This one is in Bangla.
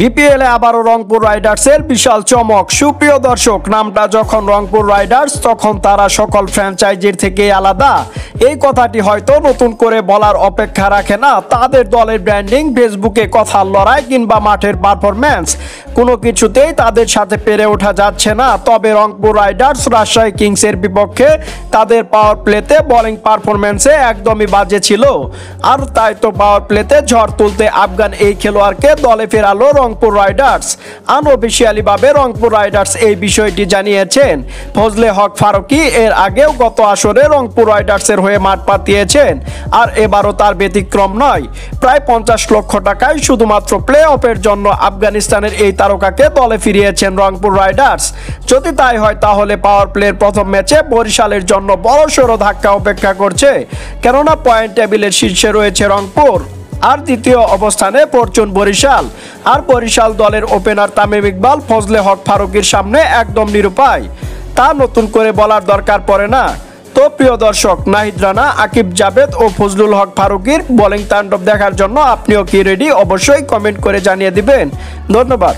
বিপিএলে আবারও রংপুর রাইডার্সের বিশাল চমক। সুপ্রিয় দর্শক, নামটা যখন রংপুর রাইডার্স তখন তারা সকল ফ্র্যাঞ্চাইজির থেকে আলাদা, এই কথাটি হয়তো নতুন করে বলার অপেক্ষা রাখে না। তাদের দলের ব্র্যান্ডিং, ফেসবুকে কথার লড়াই কিংবা মাঠের পারফরম্যান্স কোনো কিছুতেই তাদের সাথে পেরে ওঠা যাচ্ছে না। তবে রংপুর রাইডার্স রাজশাহী কিংসের বিপক্ষে তাদের পাওয়ার প্লেতে বোলিং পারফরম্যান্সে একদমই বাজে ছিল, আর তাই তো পাওয়ার প্লেতে ঝড় তুলতে আফগান এই খেলোয়াড়কে দলে ফেরালো রংপুর রাইডার্স। আনঅফিসিয়ালিভাবে রংপুর রাইডার্স এই বিষয়টি জানিয়েছেন। ফজলে হক ফারুকী এর আগেও গত আসরে রংপুর রাইডার্সের হয়ে মাঠ পাতিয়েছেন, আর এবারও তার ব্যতিক্রম নয়। প্রায় 50 লক্ষ টাকায় শুধুমাত্র প্লে অফের জন্য আফগানিস্তানের এই তারকাকে দলে ফিরিয়েছেন রংপুর রাইডার্স। যদি তাই হয় তাহলে পাওয়ার প্লের প্রথম ম্যাচে বরিশালের জন্য বড়সড় ধাক্কা অপেক্ষা করছে, কেননা পয়েন্ট টেবিলের শীর্ষে রয়েছে রংপুর, আর দ্বিতীয় অবস্থানে ফরচুন বরিশাল। আর বরিশাল দলের ওপেনার তামিম ইকবাল ফজলে হক ফারুকীর সামনে একদম নিরুপায়, তা নতুন করে বলার দরকার পড়ে না। তো প্রিয় দর্শক, নাহিদ রানা, আকিব জাভেদ ও ফজলুল হক ফারুকীর বোলিং তাণ্ডব দেখার জন্য আপনিও কি রেডি? অবশ্যই কমেন্ট করে জানিয়ে দিবেন। ধন্যবাদ।